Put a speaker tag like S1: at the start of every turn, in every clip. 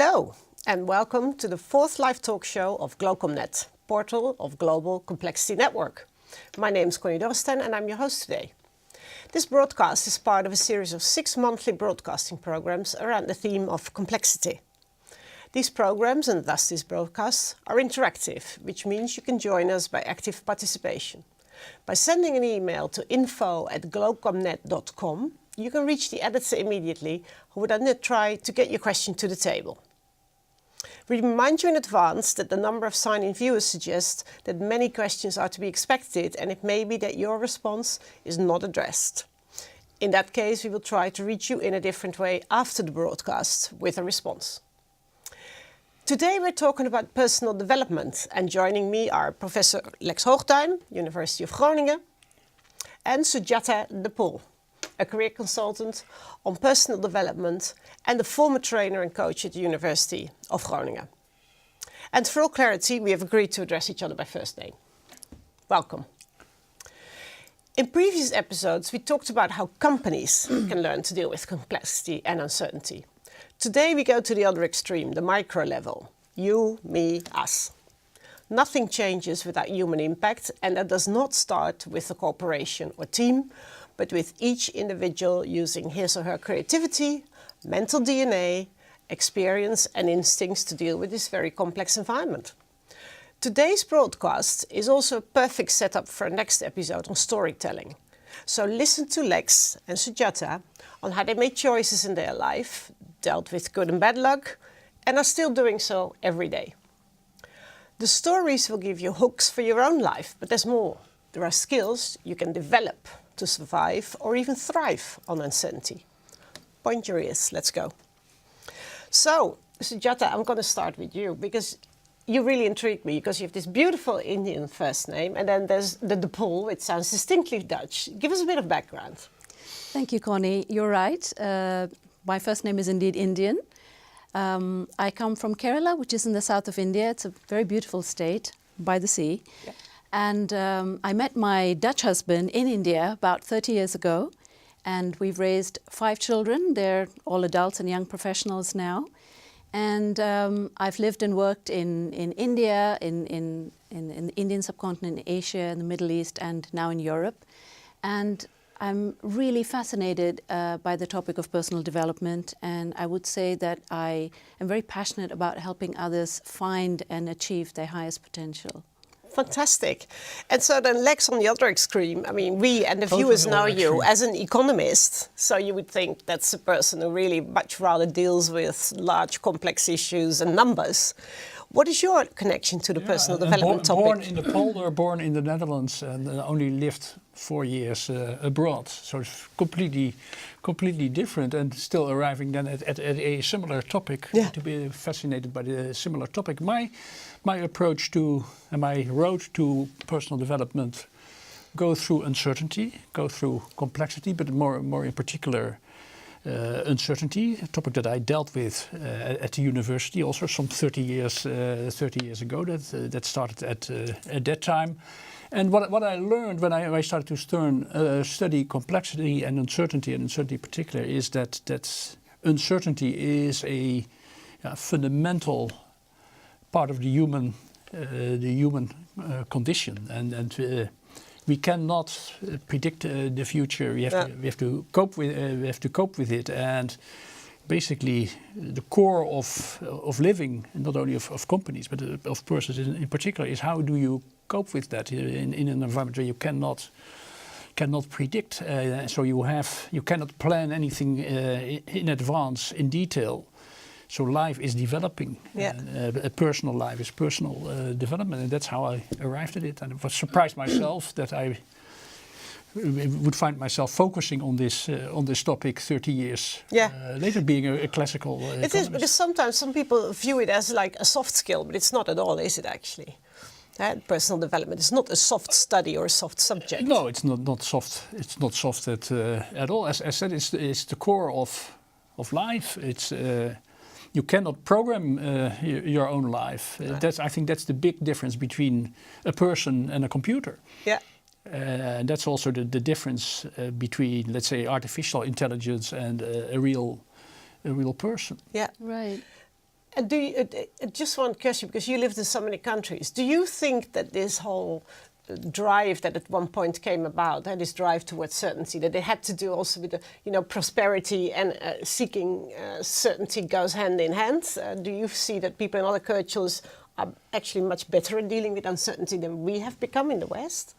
S1: Hello, and welcome to the fourth live talk show of GlocomNet, portal of Global Complexity Network. My name is Connie Dorsten and I'm your host today. This broadcast is part of a series of 6 monthly broadcasting programs around the theme of complexity. These programs, and thus these broadcasts, are interactive, which means you can join us by active participation. By sending an email to info@glocomnet.com, you can reach the editor immediately, who will then try to get your question to the table. We remind you in advance that the number of sign-in viewers suggests that many questions are to be expected, and it may be that your response is not addressed. In that case, we will try to reach you in a different way after the broadcast with a response. Today we're talking about personal development, and joining me are Professor Lex Hoogtuin, University of Groningen, and Sujata de Poel, a career consultant on personal development and a former trainer and coach at the University of Groningen. And for all clarity, we have agreed to address each other by first name. Welcome. In previous episodes, we talked about how companies can learn to deal with complexity and uncertainty. Today we go to the other extreme, the micro level. You, me, us. Nothing changes without human impact, and that does not start with a corporation or team, but with each individual using his or her creativity, mental DNA, experience and instincts to deal with this very complex environment. Today's broadcast is also a perfect setup for our next episode on storytelling. So listen to Lex and Sujata on how they made choices in their life, dealt with good and bad luck, and are still doing so every day. The stories will give you hooks for your own life, but there's more. There are skills you can develop to survive or even thrive on uncertainty. Point your ears, let's go. So, Sujata, I'm going to start with you because you really intrigue me because you have this beautiful Indian first name and then there's the De Poel, which sounds distinctly Dutch. Give us a bit of background.
S2: Thank you, Connie. You're right. My first name is indeed Indian. I come from Kerala, which is in the south of India. It's a very beautiful state by the sea. Yeah. And I met my Dutch husband in India about 30 years ago. And we've raised 5 children. They're all adults and young professionals now. And I've lived and worked in India, in the Indian subcontinent, in Asia, in the Middle East, and now in Europe. And I'm really fascinated by the topic of personal development, and I would say that I am very passionate about helping others find and achieve their highest potential.
S1: Fantastic. And so then Lex on the other extreme, I mean, we and the viewers know you as an economist, so you would think that's a person who really much rather deals with large complex issues and numbers. What is your connection to the personal development topic?
S3: Born in the polder, born in the Netherlands, and only lived 4 years abroad. So it's completely different, and still arriving then at a similar topic. Yeah. To be fascinated by the similar topic. My approach to and my road to personal development go through uncertainty, go through complexity, but more in particular. Uncertainty, a topic that I dealt with at the university also some 30 years ago. That started at that time, and what I learned when I started to study complexity and uncertainty in particular, is that uncertainty is a fundamental part of the human condition, and we cannot predict the future. We have to cope with it, and basically the core of living, not only of companies but of persons in particular, is how do you cope with that in an environment where you cannot predict. So you cannot plan anything in advance in detail. So life is developing. Yeah. A personal life is personal development, and that's how I arrived at it. And I was surprised myself that I would find myself focusing on this topic 30 years later, being a classical
S1: It
S3: economist.
S1: is, because sometimes some people view it as like a soft skill, but it's not at all, is it actually? Personal development is not a soft study or a soft subject.
S3: No, it's not soft. It's not soft at all. As I said, it's the core of life. It's you cannot program your own life. I think that's the big difference between a person and a computer. Yeah. And that's also the difference between, let's say, artificial intelligence and a real person.
S1: Yeah.
S2: Right.
S1: And do you, just one question, because you lived in so many countries. Do you think that this whole drive that at one point came about, and this drive towards certainty, that it had to do also with the, prosperity and seeking certainty goes hand in hand? Do you see that people in other cultures are actually much better at dealing with uncertainty than we have become in the West?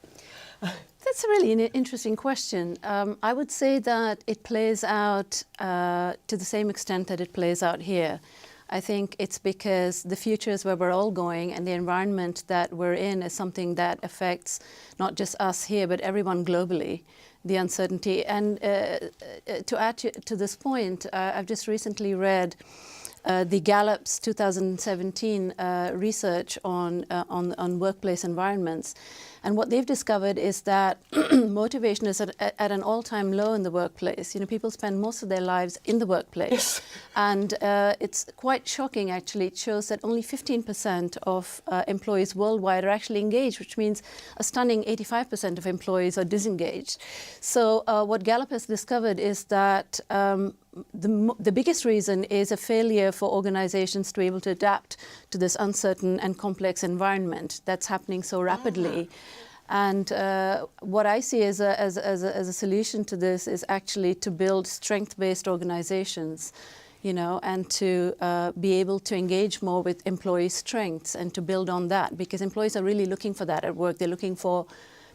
S2: That's a really interesting question. I would say that it plays out to the same extent that it plays out here. I think it's because the future is where we're all going, and the environment that we're in is something that affects not just us here, but everyone globally, the uncertainty. And to add to this point, I've just recently read the Gallup's 2017 research on workplace environments. And what they've discovered is that motivation is at an all-time low in the workplace. People spend most of their lives in the workplace. Yes. And it's quite shocking, actually. It shows that only 15% of employees worldwide are actually engaged, which means a stunning 85% of employees are disengaged. So what Gallup has discovered is that the biggest reason is a failure for organizations to be able to adapt to this uncertain and complex environment that's happening so rapidly. And what I see as a solution to this is actually to build strength-based organizations, and to be able to engage more with employee strengths and to build on that, because employees are really looking for that at work. They're looking for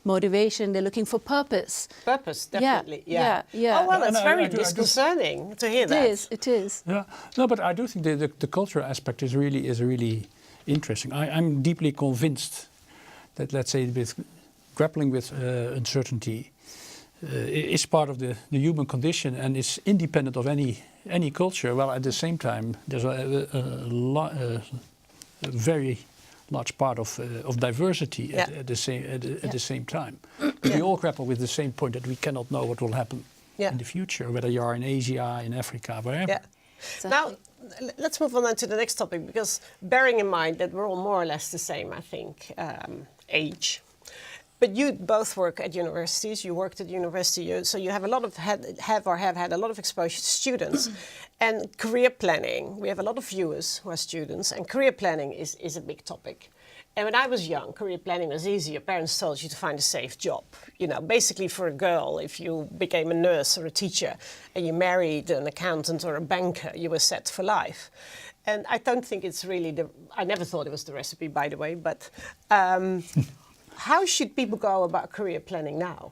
S2: motivation, they're looking for purpose.
S1: Purpose, definitely.
S2: Yeah.
S1: Oh, well, that's very disconcerting to hear that.
S2: It is.
S3: Yeah. No, but I do think the cultural aspect is really interesting. I'm deeply convinced that, let's say, with grappling with uncertainty is part of the human condition and is independent of any culture. Well, at the same time, there's a very large part of diversity at the same time. But we all grapple with the same point, that we cannot know what will happen in the future, whether you are in Asia, in Africa, wherever.
S1: Yeah. Exactly. Now, let's move on then to the next topic, because bearing in mind that we're all more or less the same, I think, age. But you both work at universities. You worked at university, so you have a lot of have had a lot of exposure to students, and career planning. We have a lot of viewers who are students, and career planning is a big topic. And when I was young, career planning was easy. Your parents told you to find a safe job. Basically for a girl, if you became a nurse or a teacher, and you married an accountant or a banker, you were set for life. And I don't think it's really I never thought it was the recipe, by the way, but. How should people go about career planning now?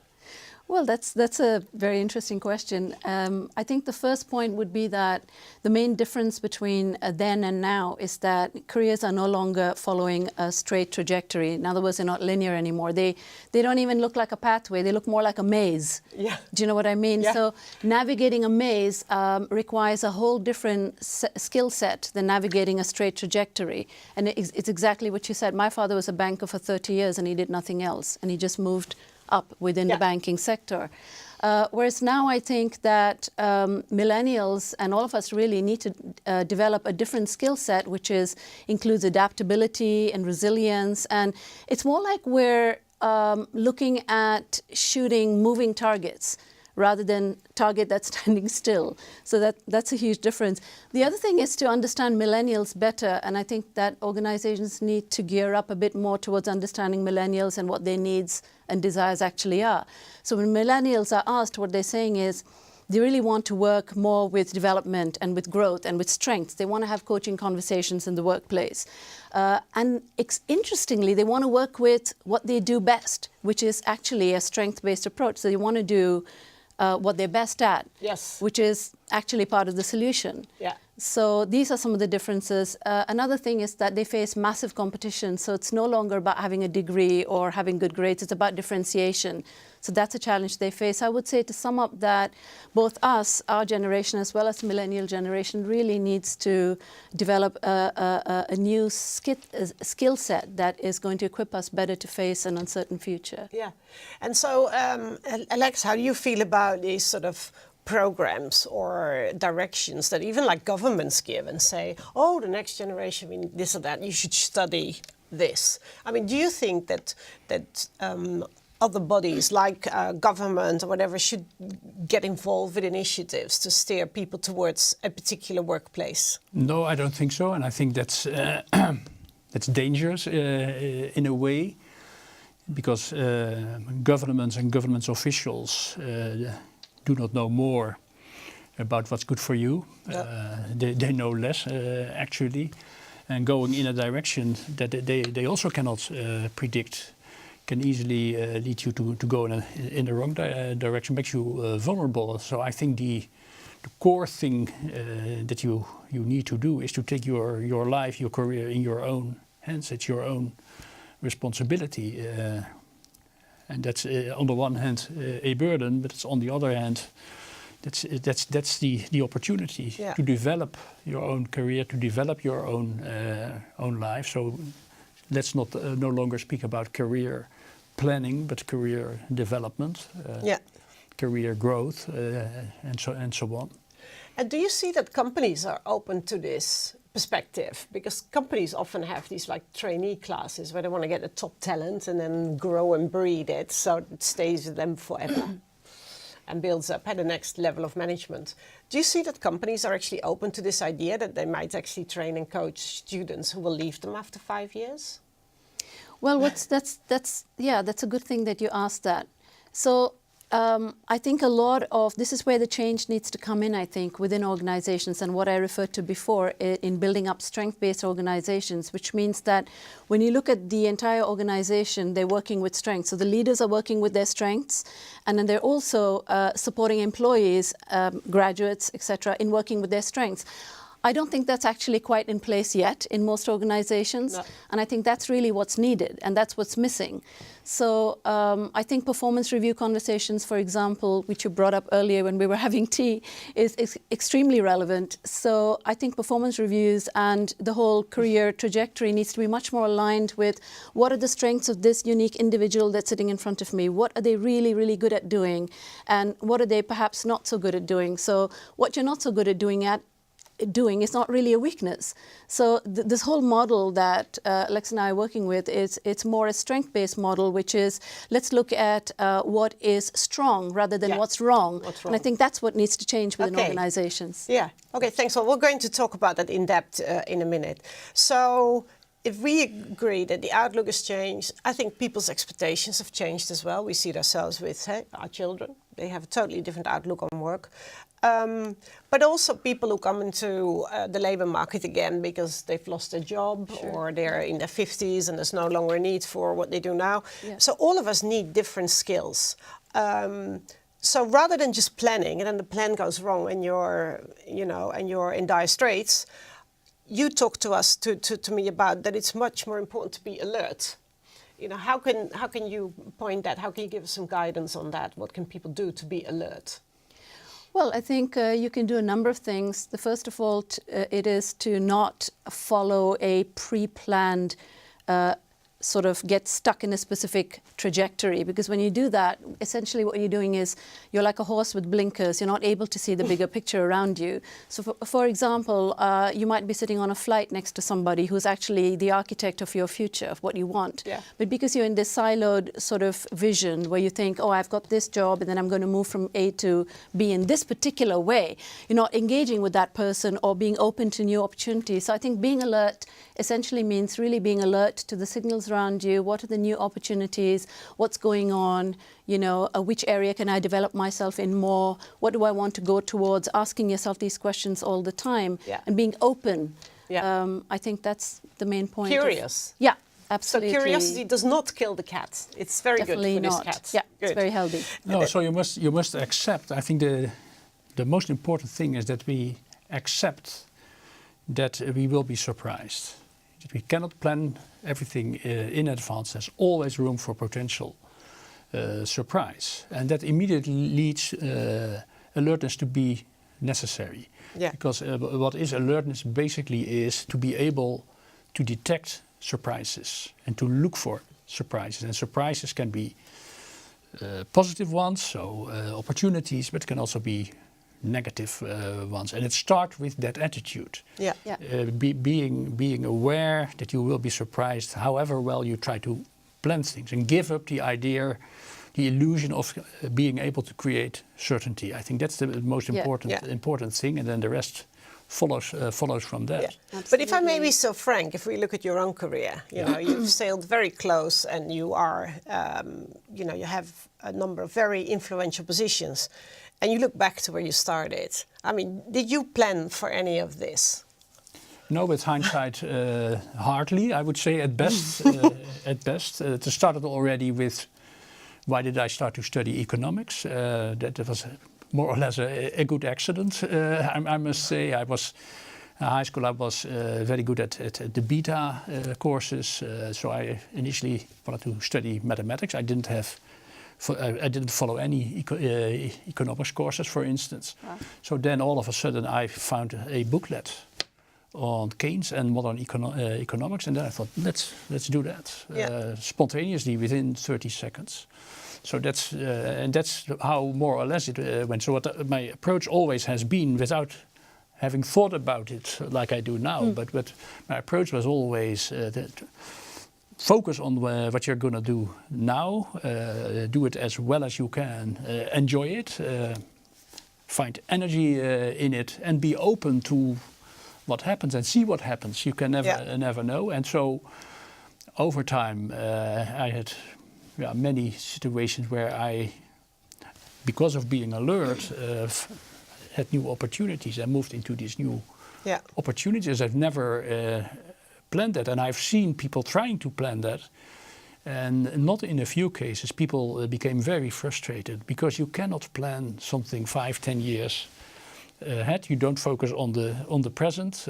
S2: Well, that's a very interesting question. I think the first point would be that the main difference between then and now is that careers are no longer following a straight trajectory. In other words, they're not linear anymore. They don't even look like a pathway. They look more like a maze. Yeah. Do you know what I mean? Yeah. So navigating a maze requires a whole different skill set than navigating a straight trajectory. And it's exactly what you said. My father was a banker for 30 years and he did nothing else. And he just moved up within the banking sector. Whereas now I think that millennials and all of us really need to develop a different skill set, which includes adaptability and resilience. And it's more like we're looking at shooting moving targets rather than target that's standing still. So that's a huge difference. The other thing is to understand millennials better, and I think that organizations need to gear up a bit more towards understanding millennials and what their needs and desires actually are. So when millennials are asked, what they're saying is they really want to work more with development and with growth and with strengths. They want to have coaching conversations in the workplace. And interestingly, they want to work with what they do best, which is actually a strength-based approach. So they want to do what they're best at, which is actually part of the solution. Yeah. So these are some of the differences. Another thing is that they face massive competition. So it's no longer about having a degree or having good grades. It's about differentiation. So that's a challenge they face. I would say, to sum up, that both us, our generation, as well as the millennial generation, really needs to develop a new skill set that is going to equip us better to face an uncertain future. Yeah.
S1: And so, Alex, how do you feel about these sort of programs or directions that even like governments give and say, oh, the next generation, we need this or that, you should study this? I mean, do you think that other bodies like government or whatever should get involved with initiatives to steer people towards a particular workplace?
S3: No, I don't think so, and I think that's that's dangerous in a way, because governments and government officials do not know more about what's good for you. They know less actually, and going in a direction that they also cannot predict can easily lead you to go in the wrong direction, makes you vulnerable. So I think the core thing that you need to do is to take your life, your career in your own hands. It's your own responsibility, and that's on the one hand a burden, but it's on the other hand that's the opportunity to develop your own career, to develop your own life. So let's not no longer speak about career planning, but career development, career growth, and so on.
S1: And do you see that companies are open to this perspective? Because companies often have these like trainee classes where they want to get the top talent and then grow and breed it so it stays with them forever and builds up at the next level of management. Do you see that companies are actually open to this idea that they might actually train and coach students who will leave them after 5 years?
S2: Well, that's a good thing that you asked that. So I think a lot of this is where the change needs to come in, I think, within organizations, and what I referred to before in building up strength-based organizations, which means that when you look at the entire organization, they're working with strengths. So the leaders are working with their strengths, and then they're also supporting employees, graduates, etc., in working with their strengths. I don't think that's actually quite in place yet in most organizations. No. And I think that's really what's needed, and that's what's missing. So I think performance review conversations, for example, which you brought up earlier when we were having tea, is extremely relevant. So I think performance reviews and the whole career trajectory needs to be much more aligned with what are the strengths of this unique individual that's sitting in front of me? What are they really, really good at doing? And what are they perhaps not so good at doing? So what you're not so good at doing is not really a weakness. So this whole model that Alex and I are working with it's more a strength-based model, which is let's look at what is strong rather than what's wrong. And I think that's what needs to change within organizations.
S1: Yeah. Okay, thanks. Well, we're going to talk about that in depth in a minute. So if we agree that the outlook has changed, I think people's expectations have changed as well. We see it ourselves with our children. They have a totally different outlook on work. But also people who come into the labour market again because they've lost their job or they're in their 50s and there's no longer a need for what they do now. Yeah. So all of us need different skills. So rather than just planning and then the plan goes wrong and you're in dire straits, you talk to us, to me about that it's much more important to be alert. How can you point that? How can you give us some guidance on that? What can people do to be alert?
S2: Well, I think you can do a number of things. The first of all, it is to not follow a pre-planned sort of get stuck in a specific trajectory, because when you do that, essentially what you're doing is you're like a horse with blinkers. You're not able to see the bigger picture around you. So for example, you might be sitting on a flight next to somebody who's actually the architect of your future, of what you want. Yeah. But because you're in this siloed sort of vision where you think, oh, I've got this job and then I'm going to move from A to B in this particular way, you're not engaging with that person or being open to new opportunities. So I think being alert essentially means really being alert to the signals around you. What are the new opportunities? What's going on? Which area can I develop myself in more? What do I want to go towards? Asking yourself these questions all the time and being open. Yeah. I think that's the main point.
S1: Curious.
S2: Yeah, absolutely.
S1: So curiosity does not kill the cat. It's very
S2: Definitely
S1: good for
S2: not.
S1: this cat.
S2: Yeah,
S1: good.
S2: It's very healthy.
S3: No, so you must accept. I think the most important thing is that we accept that we will be surprised. We cannot plan everything in advance. There's always room for potential surprise. And that immediately leads alertness to be necessary. Yeah. Because what is alertness basically is to be able to detect surprises and to look for surprises. And surprises can be positive ones, so opportunities, but can also be negative ones, and it starts with that attitude. Yeah. Being aware that you will be surprised, however well you try to plan things and give up the idea, the illusion of being able to create certainty. I think that's the most important thing, and then the rest follows from that.
S1: Yeah. But if I may be so frank, if we look at your own career, you know, you've sailed very close, and you are, you have a number of very influential positions, and you look back to where you started. I mean, did you plan for any of this?
S3: No, with hindsight, hardly. I would say at best. At best, to start it already with, why did I start to study economics? That was more or less a good accident. I must say, I was in high school. I was very good at the beta courses. So I initially wanted to study mathematics. I didn't follow any economics courses, for instance. Wow. So then all of a sudden I found a booklet on Keynes and modern economics, and then I thought, let's do that spontaneously within 30 seconds. So that's how more or less it went. So my approach always has been, without having thought about it like I do now, but my approach was always focus on what you're going to do now, do it as well as you can, enjoy it, find energy in it, and be open to what happens and see what happens. You can never know. And so over time I had many situations where I, because of being alert, had new opportunities and moved into these new opportunities. I've never planned that, and I've seen people trying to plan that, and not in a few cases people became very frustrated, because you cannot plan something 5-10 years ahead. You don't focus on the present.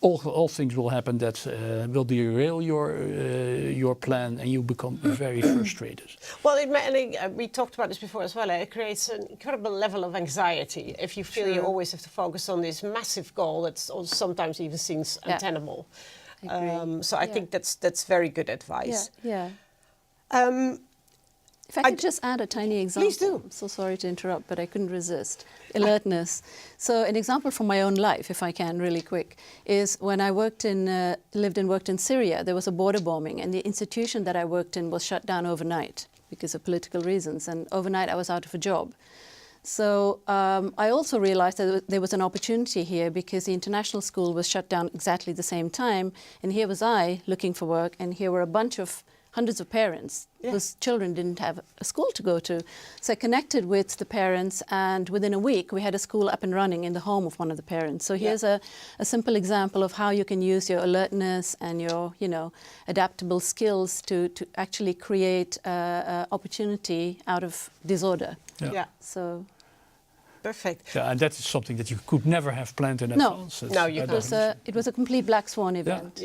S3: All things will happen that will derail your plan, and you become very frustrated.
S1: Well, we talked about this before as well. It creates an incredible level of anxiety if you feel you always have to focus on this massive goal that sometimes even seems untenable. So I think that's very good advice.
S2: If I could just add a tiny example.
S1: Please do.
S2: I'm so sorry to interrupt, but I couldn't resist. Alertness. So an example from my own life, if I can, really quick, is when I lived and worked in Syria, there was a border bombing, and the institution that I worked in was shut down overnight because of political reasons. And overnight I was out of a job. So I also realized that there was an opportunity here, because the international school was shut down exactly the same time. And here was I looking for work, and here were a bunch of hundreds of parents whose children didn't have a school to go to. So I connected with the parents, and within a week we had a school up and running in the home of one of the parents. So here's a simple example of how you can use your alertness and your adaptable skills to actually create opportunity out of disorder. So
S1: perfect.
S3: Yeah, and that is something that you could never have planned in advance.
S1: It
S2: was a complete black swan event.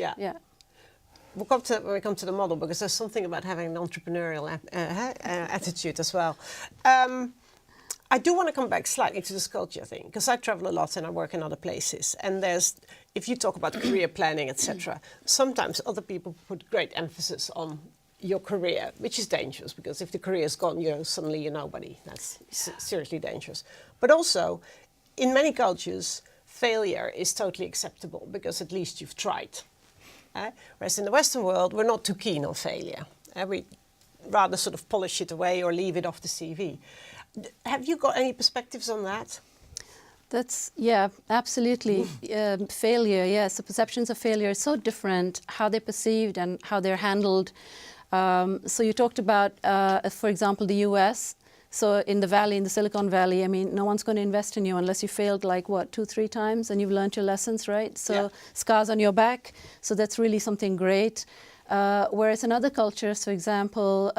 S1: We'll when we come to the model, because there's something about having an entrepreneurial attitude as well. I do want to come back slightly to this culture thing, because I travel a lot and I work in other places. And if you talk about career planning, etc., sometimes other people put great emphasis on your career, which is dangerous, because if the career is gone, suddenly you're nobody. That's seriously dangerous. But also, in many cultures, failure is totally acceptable, because at least you've tried. Whereas in the Western world, we're not too keen on failure. We rather sort of polish it away or leave it off the CV. Have you got any perspectives on that?
S2: Absolutely. Failure, yes. The perceptions of failure are so different, how they're perceived and how they're handled. So you talked about, for example, the US. So in the Silicon Valley, I mean, no one's going to invest in you unless you failed 2-3 times and you've learned your lessons, right? So scars on your back. So that's really something great. Whereas in other cultures, for example,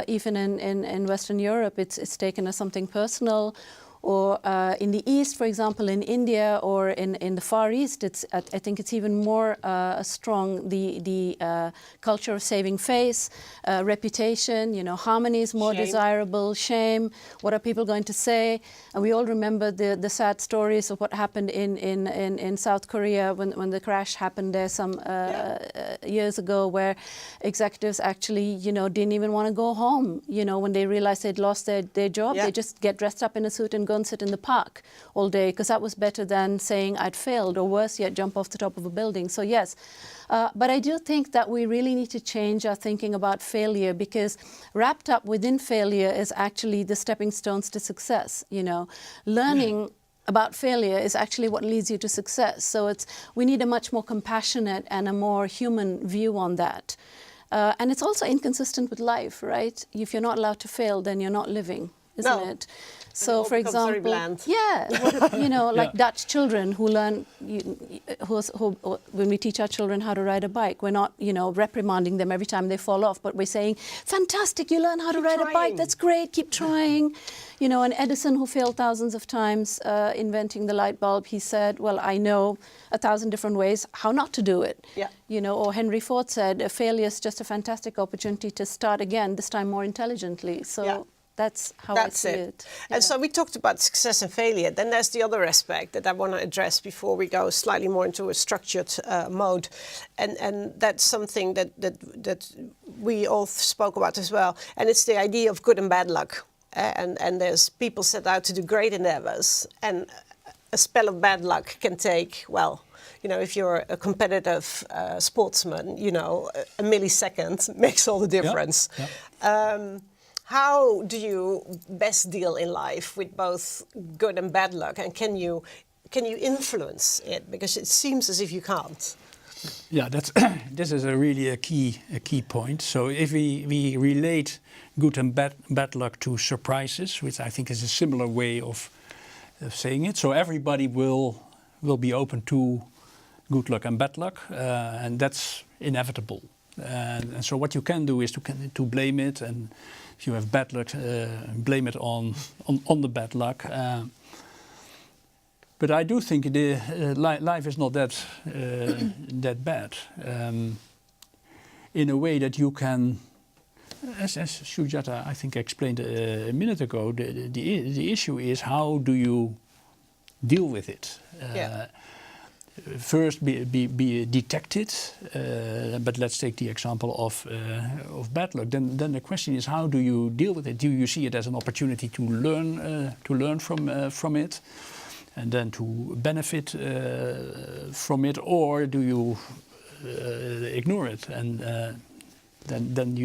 S2: even in Western Europe, it's taken as something personal. Or in the East, for example, in India or in the Far East, I think it's even more strong, the culture of saving face, reputation, harmony is more desirable, shame, what are people going to say? And we all remember the sad stories of what happened in South Korea when the crash happened there some years ago, where executives actually, didn't even want to go home, when they realized they'd lost their job. They just get dressed up in a suit and go and sit in the park all day, because that was better than saying I'd failed, or worse yet, jump off the top of a building. So yes, but I do think that we really need to change our thinking about failure, because wrapped up within failure is actually the stepping stones to success. You know, learning about failure is actually what leads you to success. So we need a much more compassionate and a more human view on that. And it's also inconsistent with life, right? If you're not allowed to fail, then you're not living, isn't it? So, for example, like Dutch children who learn, when we teach our children how to ride a bike, we're not, reprimanding them every time they fall off, but we're saying, fantastic, you learn how to ride a bike, that's great, keep trying. And Edison, who failed thousands of times inventing the light bulb, he said, well, I know 1,000 different ways how not to do it. Yeah. Or Henry Ford said, a failure is just a fantastic opportunity to start again, this time more intelligently. So. Yeah. That's how I see it. Yeah.
S1: And so we talked about success and failure. Then there's the other aspect that I want to address before we go slightly more into a structured mode. And that's something that we all spoke about as well. And it's the idea of good and bad luck. And there's people set out to do great endeavors. And a spell of bad luck can take, if you're a competitive sportsman, a millisecond makes all the difference. Yeah. Yeah. How do you best deal in life with both good and bad luck, and can you influence it? Because it seems as if you can't.
S3: Yeah, this is really a key point. So if we relate good and bad luck to surprises, which I think is a similar way of saying it. So everybody will be open to good luck and bad luck, and that's inevitable. And so what you can do is to blame it, and if you have bad luck, blame it on the bad luck. But I do think life is not that bad. In a way that you can, as Sujata I think explained a minute ago, the issue is how do you deal with it? First, be detected, but let's take the example of bad luck. Then the question is, how do you deal with it? Do you see it as an opportunity to learn from it, and then to benefit from it, or do you ignore it and then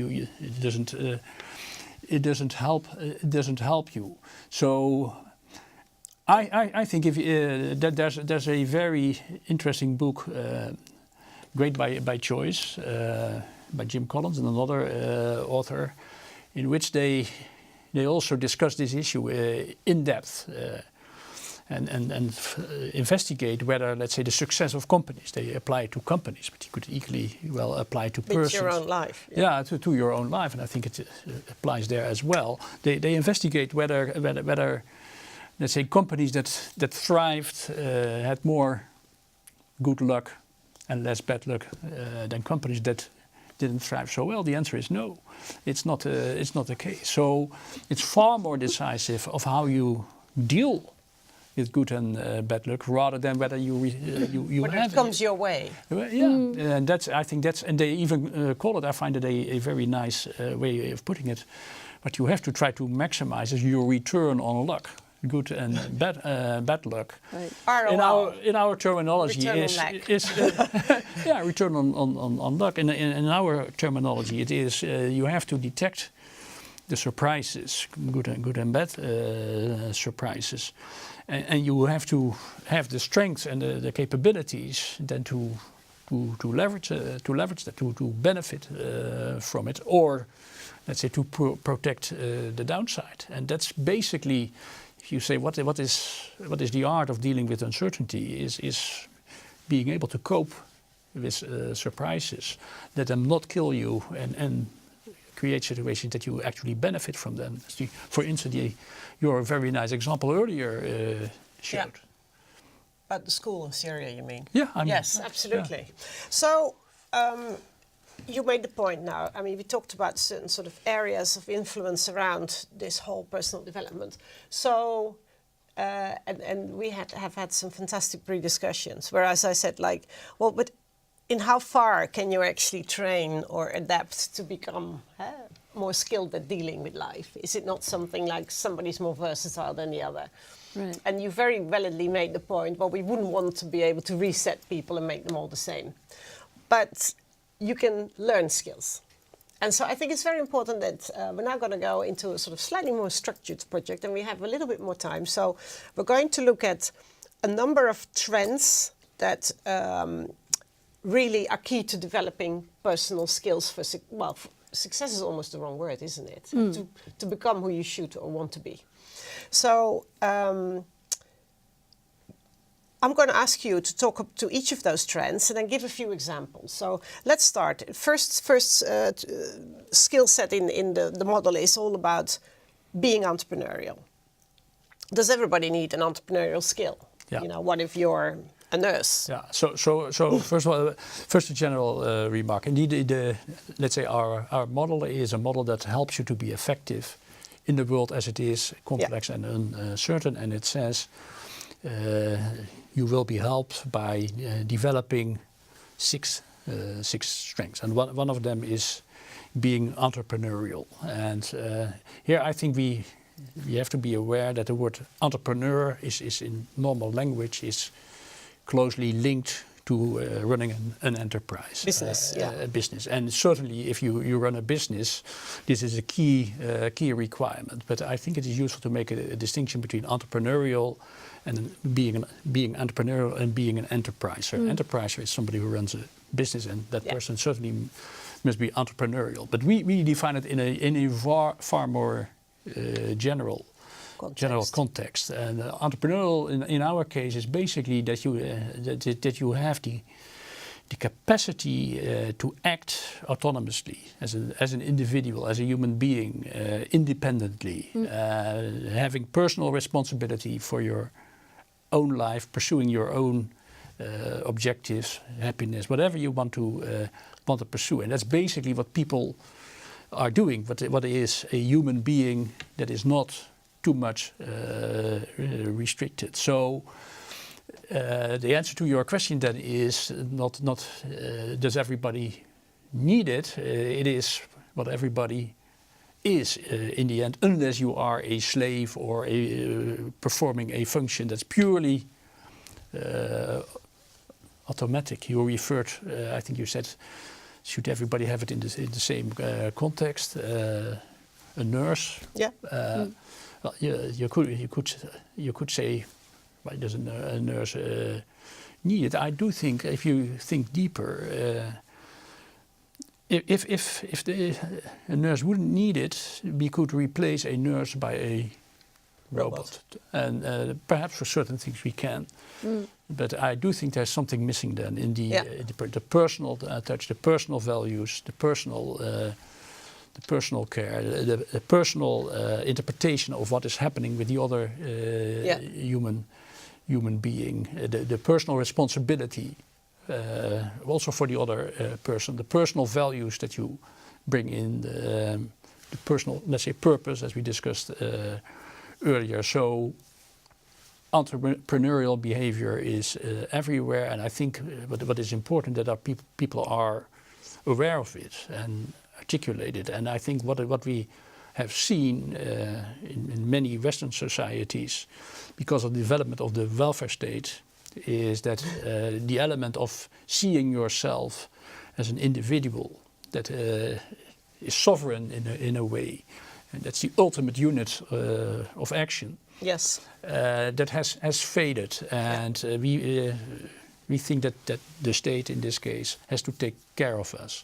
S3: it doesn't help you? So. I think that there's a very interesting book, Great by Choice, by Jim Collins and another author, in which they also discuss this issue in depth and investigate whether, let's say, the success of companies, they apply to companies, but you could equally well apply to persons.
S1: It's your own life.
S3: Yeah, to your own life, and I think it applies there as well. They investigate whether let's say companies that thrived had more good luck and less bad luck than companies that didn't thrive so well. The answer is no. It's not the case. So it's far more decisive of how you deal with good and bad luck, rather than whether you have
S1: it comes your way.
S3: Yeah, and and they even call it. I find it a very nice way of putting it. What you have to try to maximize is your return on luck. Good and bad luck. Right. In our terminology return on luck. In our terminology, it is you have to detect the surprises, good and bad surprises, and you have to have the strength and the capabilities then to leverage that, to benefit from it, or let's say to protect the downside. And that's basically. If you say what is the art of dealing with uncertainty is being able to cope with surprises, let them not kill you, and create situations that you actually benefit from them. For instance, your very nice example earlier showed. Yeah.
S1: About the school in Syria, you mean?
S3: Yeah.
S1: Yes, absolutely. Yeah. So. You made the point now. I mean, we talked about certain sort of areas of influence around this whole personal development. So, and we have had some fantastic pre-discussions where, as I said, but in how far can you actually train or adapt to become more skilled at dealing with life? Is it not something like somebody's more versatile than the other?
S2: Right.
S1: And you very validly made the point, well, we wouldn't want to be able to reset people and make them all the same. But you can learn skills. And so I think it's very important that we're now going to go into a sort of slightly more structured project, and we have a little bit more time. So we're going to look at a number of trends that really are key to developing personal skills for, success is almost the wrong word, isn't it? To become who you should or want to be. So I'm going to ask you to talk up to each of those trends and then give a few examples. So let's start. First skill set in the model is all about being entrepreneurial. Does everybody need an entrepreneurial skill?
S3: Yeah.
S1: You know, what if you're a nurse?
S3: Yeah. So first of all, first a general remark. Indeed, let's say our model is a model that helps you to be effective in the world as it is, complex and uncertain. And it says you will be helped by developing six strengths, and one of them is being entrepreneurial. And here I think we have to be aware that the word entrepreneur is in normal language is closely linked to running an enterprise.
S1: Business,
S3: a business. And certainly if you run a business, this is a key requirement. But I think it is useful to make a distinction between entrepreneurial and being entrepreneurial and being an enterpriser. Enterpriser is somebody who runs a business, and that person certainly must be entrepreneurial. But we define it in a far more general context. And entrepreneurial in our case is basically that you have the capacity to act autonomously as an individual, as a human being, independently, having personal responsibility for your own life, pursuing your own objectives, happiness, whatever you want to pursue. And that's basically what people are doing. What is a human being that is not too much restricted. So the answer to your question then is not does everybody need it? It is what everybody is in the end, unless you are a slave or performing a function that's purely automatic. You referred, I think you said, should everybody have it in the same context? A nurse.
S1: Yeah.
S3: Well, you could say, why doesn't a nurse need it? I do think, if you think deeper, if a nurse wouldn't need it, we could replace a nurse by a robot. And perhaps for certain things we can. But I do think there's something missing then in the personal touch, the personal values, the personal care, the personal interpretation of what is happening with the other human being, the personal responsibility also for the other person, the personal values that you bring in, the personal, let's say, purpose, as we discussed earlier. So entrepreneurial behavior is everywhere, and I think what is important that our people are aware of it and articulate it. And I think what we have seen in many Western societies, because of the development of the welfare state, is that the element of seeing yourself as an individual that is sovereign in a way, and that's the ultimate unit of action.
S1: Yes.
S3: That has faded, and we think that the state in this case has to take care of us.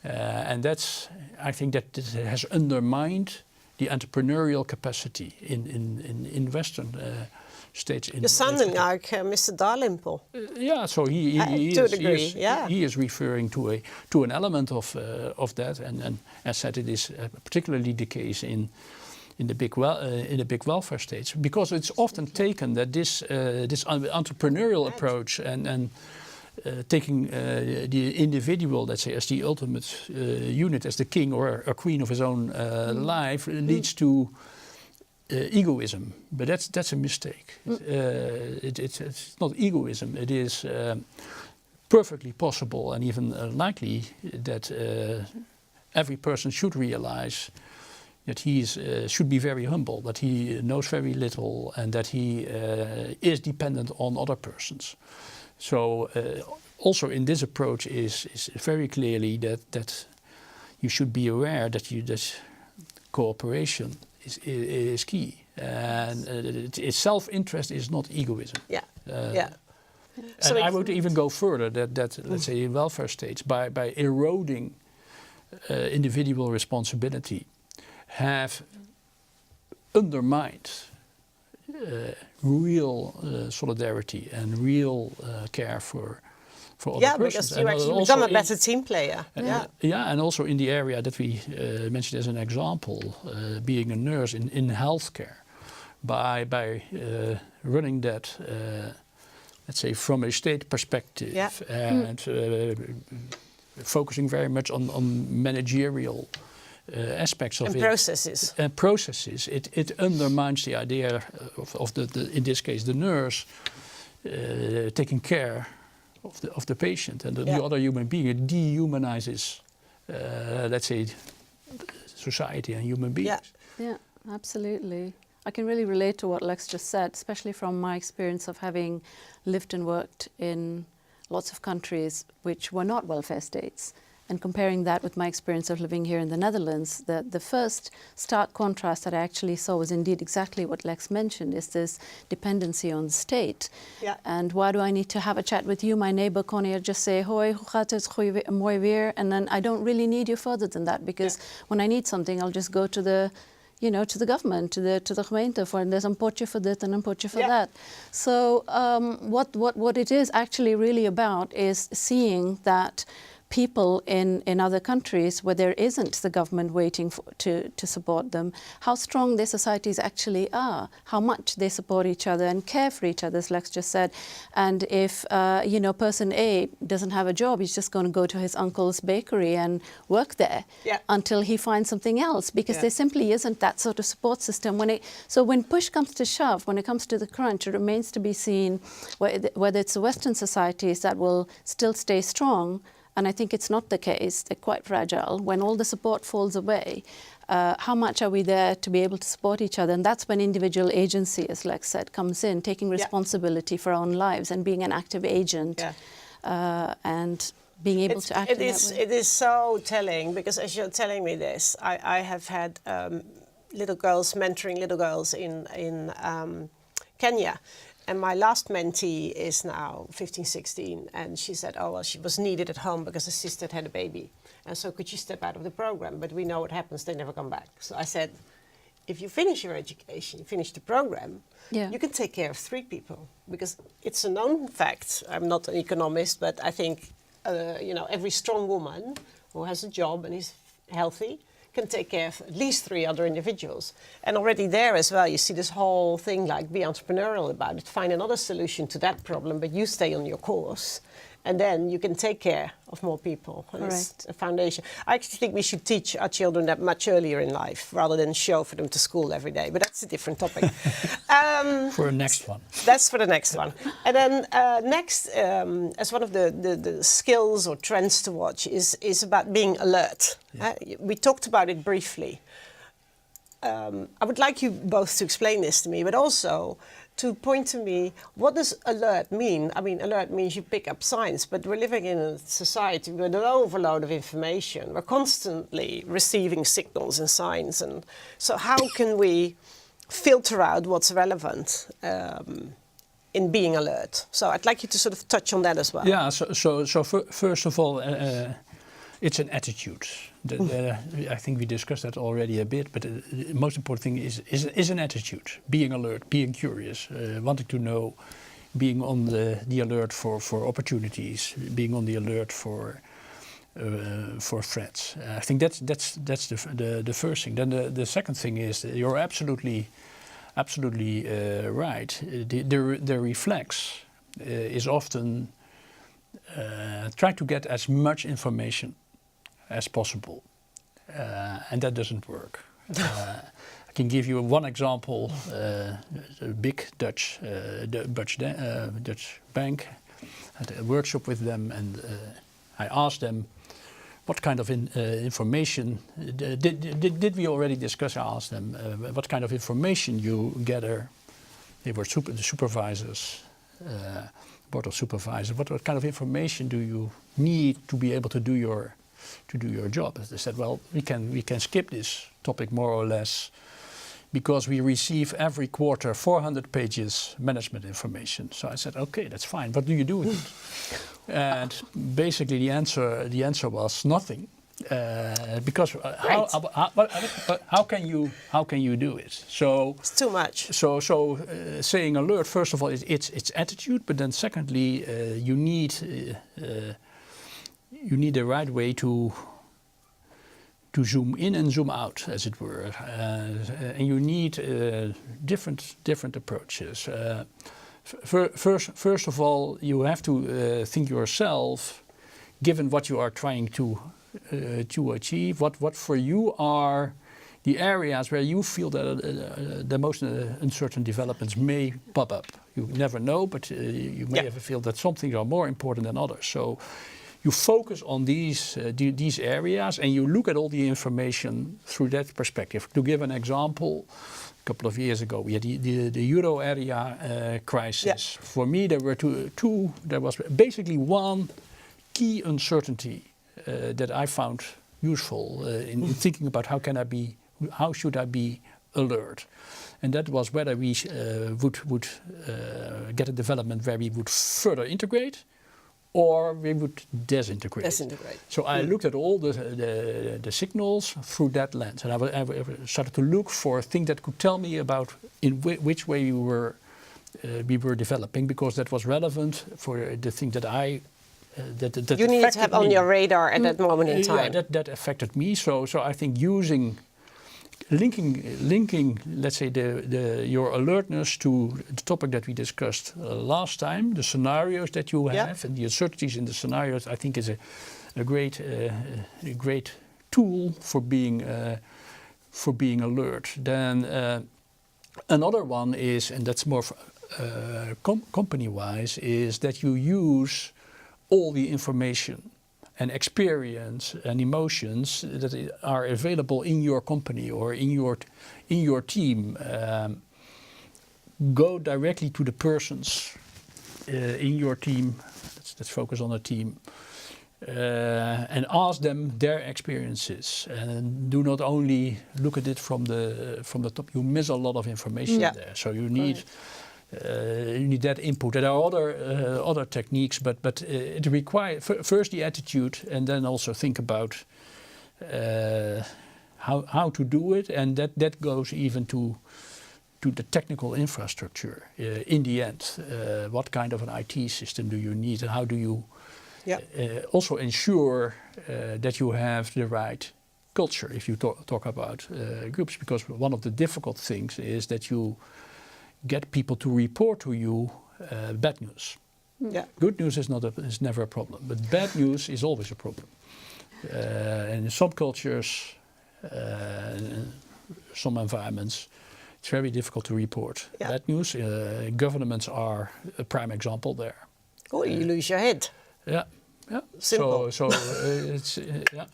S3: And I think that it has undermined the entrepreneurial capacity in Western states.
S1: You're sounding like Mr. Dalrymple.
S3: Yeah, so he is referring to an element of that, and as said, it is particularly the case in the big welfare states, because it's often taken that this entrepreneurial approach and taking the individual, let's say, as the ultimate unit, as the king or a queen of his own life, leads to egoism. But that's a mistake. It's not egoism. It is perfectly possible and even likely that every person should realize that he should be very humble, that he knows very little, and that he is dependent on other persons. So also in this approach is very clearly that you should be aware that cooperation is key, and self-interest is not egoism.
S1: Yeah.
S3: And I would even go further that let's say in welfare states, by eroding individual responsibility, have undermined real solidarity and real care for other persons.
S1: Because you actually become a better team player.
S3: And also in the area that we mentioned as an example, being a nurse in healthcare, by running that, let's say, from a state perspective, and focusing very much on managerial aspects of
S1: processes.
S3: And processes. It undermines the idea of the in this case the nurse taking care of the patient and the other human being. It dehumanizes, let's say, society and human beings.
S2: Yeah, absolutely. I can really relate to what Lex just said, especially from my experience of having lived and worked in lots of countries which were not welfare states. And comparing that with my experience of living here in the Netherlands, the first stark contrast that I actually saw was indeed exactly what Lex mentioned, is this dependency on the state.
S1: Yeah.
S2: And why do I need to have a chat with you, my neighbor Connie, just say, hoi, hoe gaat het, mooi weer? And then I don't really need you further than that, because when I need something, I'll just go to the government, to the gemeente, for there's een potje for this and een potje for that. So what it is actually really about is seeing that people in other countries where there isn't the government waiting to support them, how strong their societies actually are, how much they support each other and care for each other, as Lex just said. And if person A doesn't have a job, he's just going to go to his uncle's bakery and work there until he finds something else, because there simply isn't that sort of support system. So when push comes to shove, when it comes to the crunch, it remains to be seen whether it's the Western societies that will still stay strong. And I think it's not the case. They're quite fragile. When all the support falls away, how much are we there to be able to support each other? And that's when individual agency, as Lex said, comes in, taking responsibility for our own lives and being an active agent and being able to act in that way.
S1: It is so telling, because as you're telling me this, I have had mentoring little girls in Kenya. And my last mentee is now 15, 16, and she said, she was needed at home because her sister had a baby. And so could you step out of the program? But we know what happens, they never come back. So I said, if you finish your education, you finish the program, you can take care of 3 people. Because it's a known fact, I'm not an economist, but I think, every strong woman who has a job and is healthy can take care of at least 3 other individuals. And already there as well, you see this whole thing like be entrepreneurial about it, find another solution to that problem, but you stay on your course. And then you can take care of more people. And it's a foundation. I actually think we should teach our children that much earlier in life, rather than chauffeur them to school every day. But that's a different topic.
S3: For the next one.
S1: That's for the next one. And then next, as one of the skills or trends to watch, is about being alert. We talked about it briefly. I would like you both to explain this to me, but also to point to me, what does alert mean? I mean, alert means you pick up signs, but we're living in a society with an overload of information. We're constantly receiving signals and signs. And so how can we filter out what's relevant in being alert? So I'd like you to sort of touch on that as well.
S3: Yeah, so first of all, it's an attitude. I think we discussed that already a bit, but the most important thing is an attitude. Being alert, being curious, wanting to know, being on the alert for opportunities, being on the alert for threats. I think that's the first thing. Then the second thing is that you're absolutely right. The reflex is often try to get as much information as possible, and that doesn't work. I can give you one example. A big Dutch bank had a workshop with them, and I asked them, what kind of information did we already discuss? I asked them what kind of information you gather. They were the supervisors, board of supervisors. What kind of information do you need to be able to do your job? They said, well, we can skip this topic more or less, because we receive every quarter 400 pages management information. So I said, okay, that's fine. What do you do with it? And basically the answer was nothing, because how can you do it? So
S1: It's too much.
S3: So saying alert, first of all, it's attitude, but then secondly, you need the right way to zoom in and zoom out, as it were, and you need different approaches. First of all, you have to think yourself, given what you are trying to achieve, what for you are the areas where you feel that the most uncertain developments may pop up. You never know, but you may have a feel that some things are more important than others. So you focus on these areas, and you look at all the information through that perspective. To give an example, a couple of years ago, we had the euro area crisis. Yeah. For me, there were two. There was basically one key uncertainty that I found useful in thinking about how should I be alert, and that was whether we would get a development where we would further integrate, or we would disintegrate. So I looked at all the signals through that lens, and I started to look for things that could tell me about in which way we were developing, because that was relevant for the thing that I that
S1: you need to have on your radar at that moment in time.
S3: Yeah, that affected me. So I think linking, let's say, your alertness to the topic that we discussed last time, the scenarios that you have and the uncertainties in the scenarios, I think is a great tool for being alert. Then another one is, and that's more company-wise, is that you use all the information and experience and emotions that are available in your company or in your team. Go directly to the persons in your team. Let's focus on a team, and ask them their experiences. And do not only look at it from the top. You miss a lot of information there. So you need. You need that input. There are other techniques, but it requires first the attitude, and then also think about how to do it, and that goes even to the technical infrastructure. In the end, what kind of an IT system do you need, and how do you also ensure that you have the right culture if you talk about groups? Because one of the difficult things is that you get people to report to you bad news.
S1: Yeah.
S3: Good news is never a problem, but bad news is always a problem. And in some cultures, some environments, it's very difficult to report bad news. Governments are a prime example there.
S1: Oh, you lose your head.
S3: Yeah. Yeah.
S1: Simple.
S3: So it's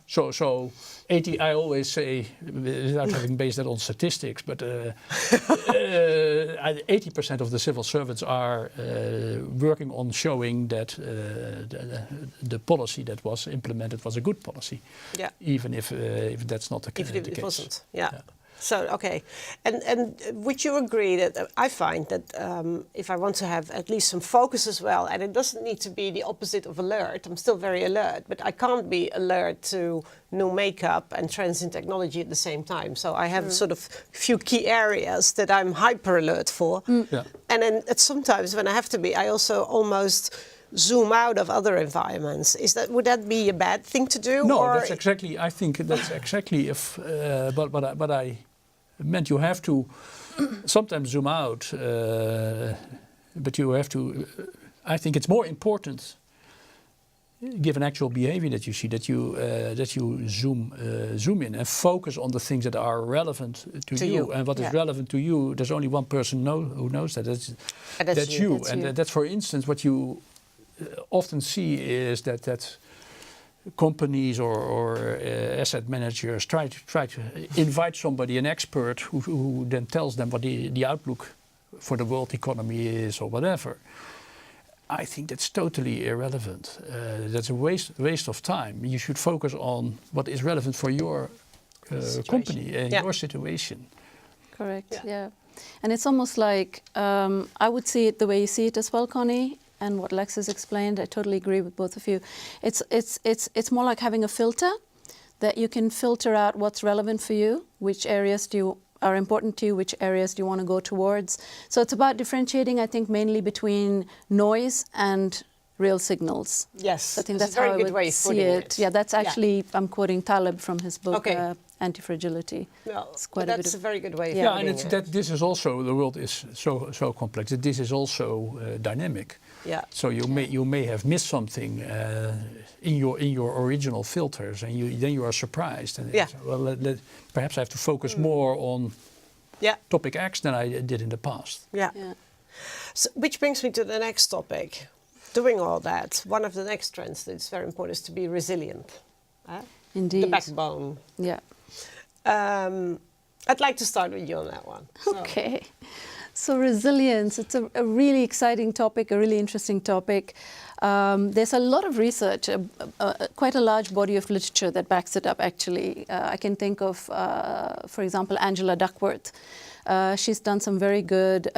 S3: So 80. I always say, without having based that on statistics, but 80% of the civil servants are working on showing that the policy that was implemented was a good policy. Yeah. Even if that's not the case.
S1: Even if it wasn't. Yeah. So, okay. And would you agree that I find that if I want to have at least some focus as well, and it doesn't need to be the opposite of alert, I'm still very alert, but I can't be alert to new makeup and trends in technology at the same time. So I have sort of few key areas that I'm hyper alert for. Yeah. And then sometimes when I have to be, I also almost zoom out of other environments. Would that be a bad thing to do?
S3: No, that's exactly. I think that's exactly what I meant. You have to sometimes zoom out, but you have to. I think it's more important, given actual behavior that you see, that you zoom in and focus on the things that are relevant to you. And what is relevant to you, there's only one person who knows that. That's you. And that's, for instance, what you often see is that companies or asset managers try to invite somebody, an expert, who then tells them what the outlook for the world economy is or whatever. I think that's totally irrelevant. That's a waste of time. You should focus on what is relevant for your company and your situation.
S2: Correct. Yeah. And it's almost like I would see it the way you see it as well, Connie. And what Lex has explained, I totally agree with both of you. It's more like having a filter that you can filter out what's relevant for you, which areas are important to you, which areas do you want to go towards. So it's about differentiating, I think, mainly between noise and real signals.
S1: Yes,
S2: I think that's how I would see it. Yeah, that's actually, I'm quoting Taleb from his book, Anti-Fragility.
S1: No,
S2: it's quite
S1: that's a very good way of
S3: putting it.
S1: putting
S3: Yeah, and that this is also, the world is so complex that this is also dynamic.
S1: Yeah.
S3: So you may have missed something in your original filters, and then you are surprised. And perhaps I have to focus more on topic X than I did in the past.
S1: Yeah. So, which brings me to the next topic. Doing all that, one of the next trends that is very important is to be resilient.
S2: Indeed.
S1: The backbone.
S2: Yeah.
S1: I'd like to start with you on that one.
S2: Okay. So resilience, it's a really exciting topic, a really interesting topic. There's a lot of research, quite a large body of literature that backs it up, actually. I can think of, for example, Angela Duckworth. She's done some very good,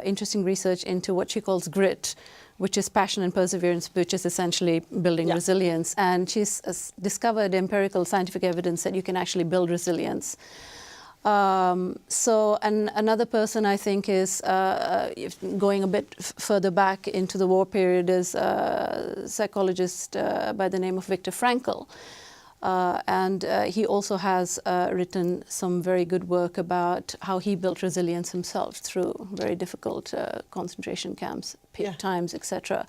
S2: interesting research into what she calls grit, which is passion and perseverance, which is essentially building resilience. And she's discovered empirical scientific evidence that you can actually build resilience. And another person I think is going a bit further back into the war period is a psychologist by the name of Viktor Frankl. And he also has written some very good work about how he built resilience himself through very difficult concentration camps, peak times, etc.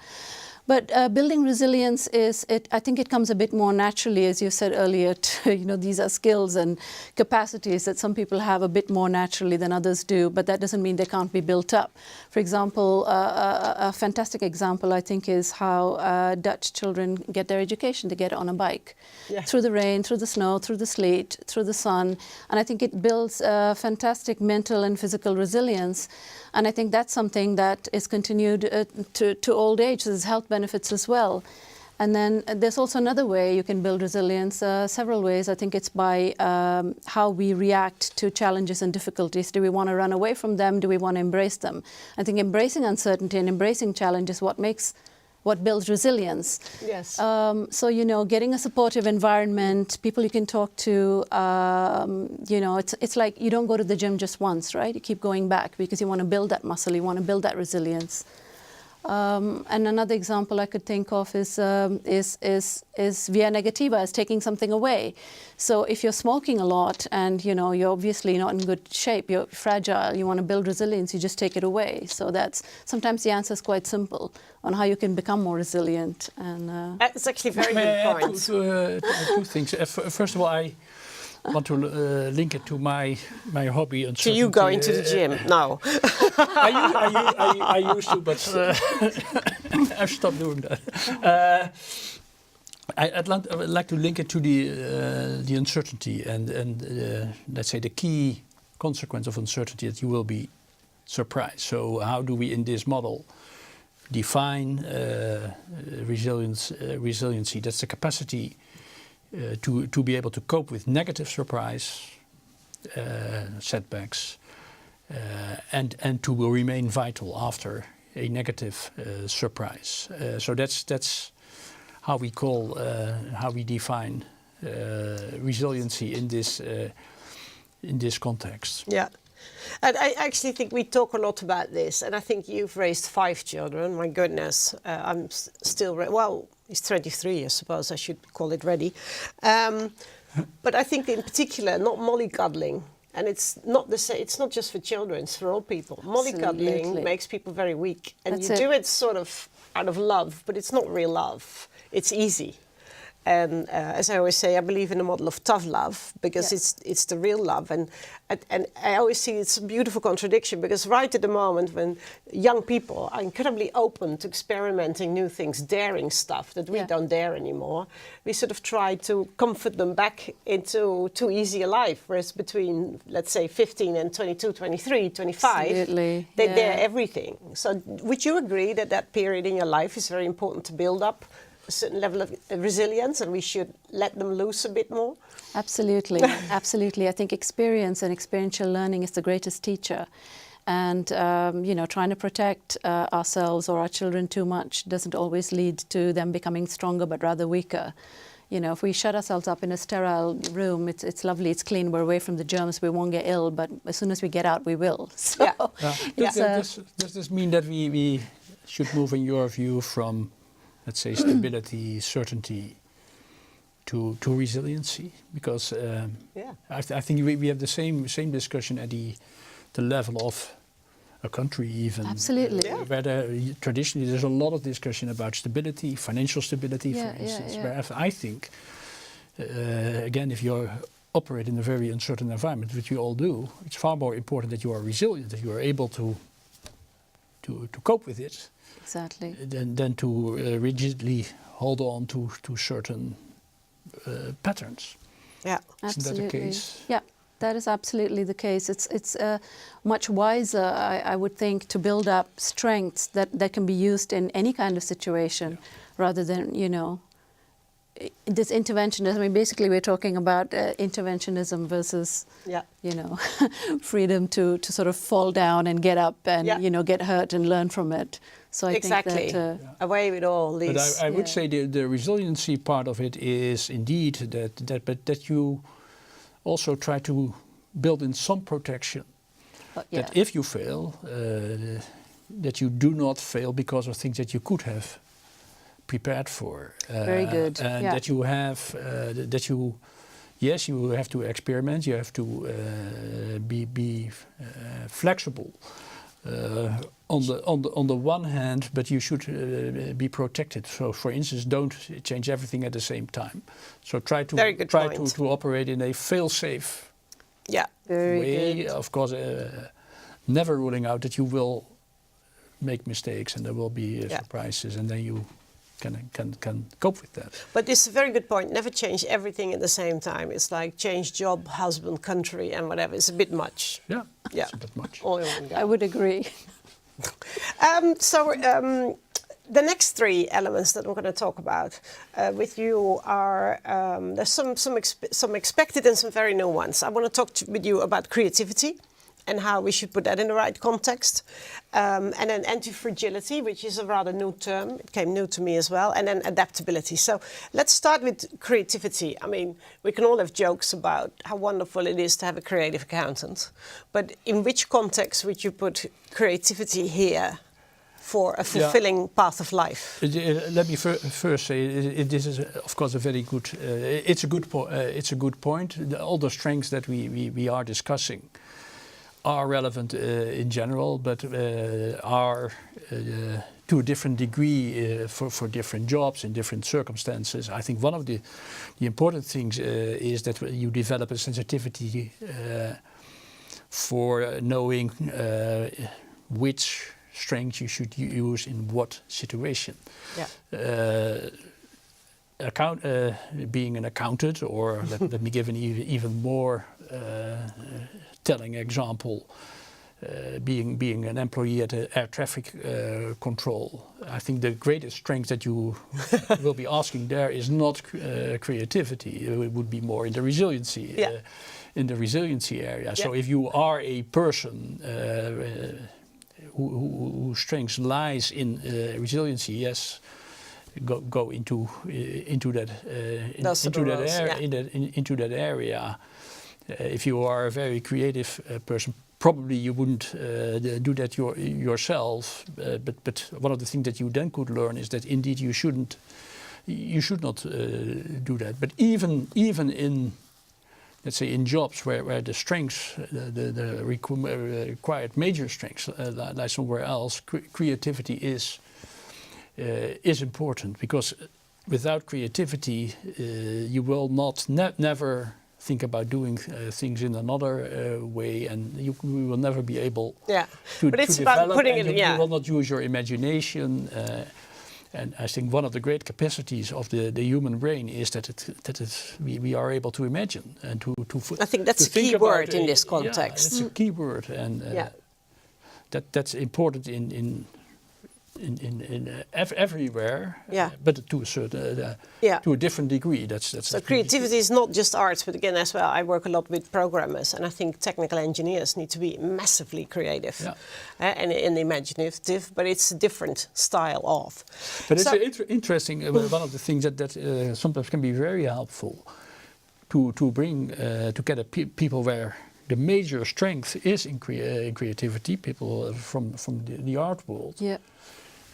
S2: But building resilience I think it comes a bit more naturally, as you said earlier. These are skills and capacities that some people have a bit more naturally than others do, but that doesn't mean they can't be built up. For example, a fantastic example, I think, is how Dutch children get their education. They get on a bike through the rain, through the snow, through the sleet, through the sun, and I think it builds fantastic mental and physical resilience. And I think that's something that is continued to old age. There's health benefits as well. And then there's also another way you can build resilience, several ways. I think it's by how we react to challenges and difficulties. Do we want to run away from them? Do we want to embrace them? I think embracing uncertainty and embracing challenge is what builds resilience.
S1: Yes.
S2: So, getting a supportive environment, people you can talk to, it's like you don't go to the gym just once, right? You keep going back because you want to build that muscle, you want to build that resilience. And another example I could think of is via negativa, as taking something away. So if you're smoking a lot and you're obviously not in good shape, you're fragile, you want to build resilience, you just take it away. So sometimes the answer is quite simple on how you can become more resilient. And
S1: it's actually a very good point.
S3: Two things. First of all, I want to link it to my hobby.
S1: To you going to the gym? No.
S3: I used to, but I've stopped doing that. I'd like to link it to the uncertainty and let's say the key consequence of uncertainty, that you will be surprised. So how do we in this model define resiliency? That's the capacity to be able to cope with negative surprise, setbacks, and to remain vital after a negative surprise. So that's how we define resiliency in this context.
S1: Yeah. And I actually think we talk a lot about this, and I think you've raised 5 children. My goodness, I'm still he's 23, I suppose I should call it ready. But I think in particular, not mollycoddling, and it's not just for children; it's for all people. Mollycoddling makes people very weak, and do it sort of out of love, but it's not real love. It's easy. And as I always say, I believe in the model of tough love because it's the real love. And I always see it's a beautiful contradiction because right at the moment when young people are incredibly open to experimenting new things, daring stuff that we don't dare anymore, we sort of try to comfort them back into too easy a life. Whereas between, let's say, 15 and 22, 23, 25,
S2: Absolutely.
S1: they dare everything. So would you agree that that period in your life is very important to build up a certain level of resilience and we should let them loose a bit more?
S2: Absolutely, absolutely. I think experience and experiential learning is the greatest teacher. And, trying to protect ourselves or our children too much doesn't always lead to them becoming stronger, but rather weaker. If we shut ourselves up in a sterile room, it's lovely, it's clean, we're away from the germs, we won't get ill, but as soon as we get out, we will. So
S3: Does this mean that we should move, in your view, from, let's say, stability, certainty, to resiliency? Because I think we have the same discussion at the level of a country even.
S2: Absolutely.
S3: Where traditionally there's a lot of discussion about stability, financial stability, for instance. Where I think, again, if you operate in a very uncertain environment, which you all do, it's far more important that you are resilient, that you are able to cope with it.
S2: Exactly.
S3: Than to rigidly hold on to certain patterns.
S1: Yeah,
S3: isn't that the case?
S2: Yeah, that is absolutely the case. It's much wiser, I would think, to build up strengths that can be used in any kind of situation, rather than this interventionism. I mean, basically, we're talking about interventionism versus freedom to sort of fall down and get up and get hurt and learn from it. So I think that
S1: away with all these.
S3: But I would say the resiliency part of it is indeed that you also try to build in some protection. That if you fail, that you do not fail because of things that you could have prepared for.
S2: Very good.
S3: And that you have you have to experiment. You have to be flexible. On the one hand, but you should be protected. So, for instance, don't change everything at the same time. So try to operate in a fail-safe way.
S2: Good.
S3: Of course, never ruling out that you will make mistakes and there will be surprises, and then you can cope with that.
S1: But it's a very good point. Never change everything at the same time. It's like change job, husband, country, and whatever. It's a bit much.
S3: Yeah. It's a bit much.
S1: All in one go.
S2: I would agree.
S1: The next three elements that we're going to talk about with you are there's some expected and some very new ones. I want to talk with you about creativity and how we should put that in the right context, and then anti-fragility, which is a rather new term. It came new to me as well, and then adaptability. So let's start with creativity. I mean, we can all have jokes about how wonderful it is to have a creative accountant, but in which context would you put creativity here for a fulfilling path of life?
S3: Let me first say this is, of course, a very good. It's a good point. All the strengths that we are discussing are relevant in general, but are to a different degree for different jobs in different circumstances. I think one of the important things is that you develop a sensitivity for knowing which strength you should use in what situation. Being an accountant, or let me give an even more telling example, being an employee at air traffic control. I think the greatest strength that you will be asking there is not creativity. It would be more in the resiliency, area. So if you are a person whose strength lies in resiliency, yes, go into that area. If you are a very creative person, probably you wouldn't do that yourself. But one of the things that you then could learn is that indeed you should not do that. But even in, let's say, in jobs where the strengths, the required major strengths lie somewhere else, creativity is important, because without creativity, you will not never think about doing things in another way, and you will never be able to,
S1: but it's
S3: to
S1: about
S3: develop,
S1: putting
S3: and
S1: it,
S3: you will not use your imagination. And I think one of the great capacities of the human brain is that we are able to imagine and to
S1: I think that's
S3: to
S1: a key word in this context.
S3: Yeah, it's a key word, and that's important in everywhere. But to a certain to a different degree. That's
S1: so creativity is not just arts, but again, as well, I work a lot with programmers, and I think technical engineers need to be massively creative and imaginative, but it's a different style of.
S3: But it's interesting. One of the things that sometimes can be very helpful to bring together people where the major strength is in creativity, people from the art world.
S2: Yeah.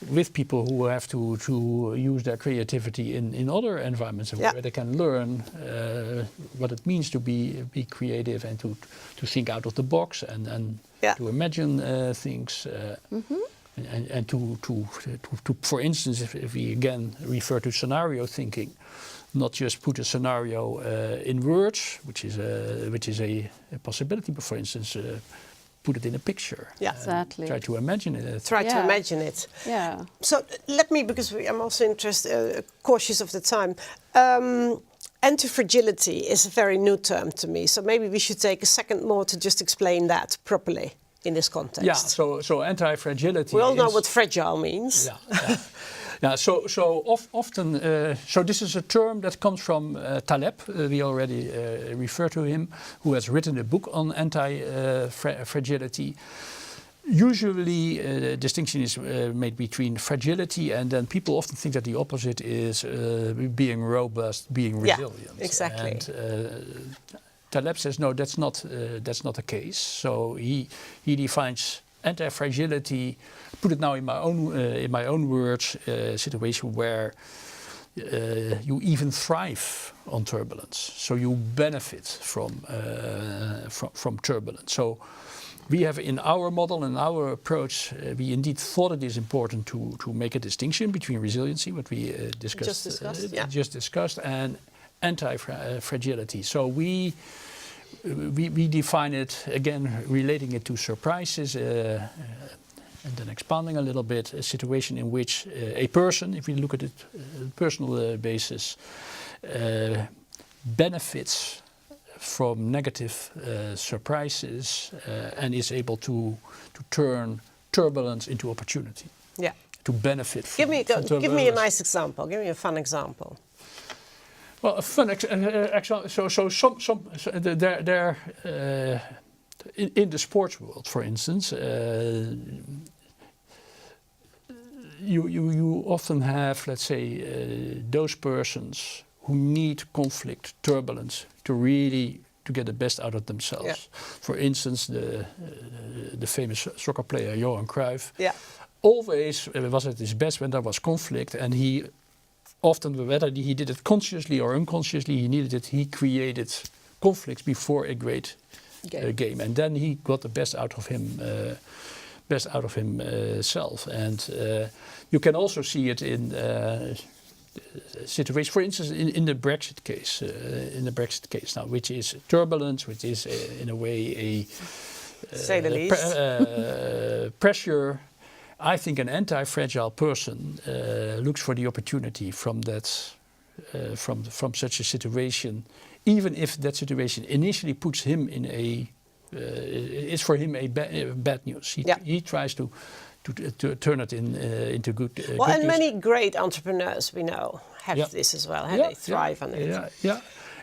S3: With people who have to use their creativity in other environments where they can learn what it means to be creative and to think out of the box and to imagine things and to for instance, if we again refer to scenario thinking, not just put a scenario in words, which is a possibility, but for instance. Put it in a picture.
S1: Yeah,
S2: exactly.
S3: Try to imagine it.
S1: Try to imagine it.
S2: Yeah.
S1: So let me, because I'm also interested, cautious of the time. Anti-fragility is a very new term to me. So maybe we should take a second more to just explain that properly in this context.
S3: Yeah. So anti-fragility.
S1: We all know what fragile means.
S3: Yeah. Yeah, often, this is a term that comes from Taleb. We already referred to him, who has written a book on anti-fragility. Usually, distinction is made between fragility, and then people often think that the opposite is being robust, being resilient.
S1: Yeah, exactly.
S3: And Taleb says no, that's not the case. So he defines anti-fragility, put it now in my own words, a situation where you even thrive on turbulence, so you benefit from turbulence. So we have in our model and our approach, we indeed thought it is important to make a distinction between resiliency, what we just discussed, and anti-fragility. So we define it, again, relating it to surprises, and then expanding a little bit, a situation in which a person, if we look at it on a personal basis, benefits from negative surprises and is able to turn turbulence into opportunity.
S1: Yeah.
S3: To benefit from turbulence.
S1: Give me a nice example. Give me a fun example.
S3: Well, a fun example. In the sports world, for instance, you often have, let's say, those persons who need conflict, turbulence, to get the best out of themselves. Yeah. For instance, the famous soccer player Johan Cruyff always was at his best when there was conflict, and he often, whether he did it consciously or unconsciously, he created conflicts before a great game, and then he got the best out of himself. And you can also see it in situations, for instance, in the Brexit case, now, which is turbulence, which is in a way a
S1: say the least
S3: pressure. I think an anti-fragile person looks for the opportunity from that, from such a situation, even if that situation initially puts him in it's for him a bad news. He tries to turn it into good.
S1: Well,
S3: good
S1: and
S3: news.
S1: Many great entrepreneurs we know have this as well. They thrive on it.
S3: Yeah.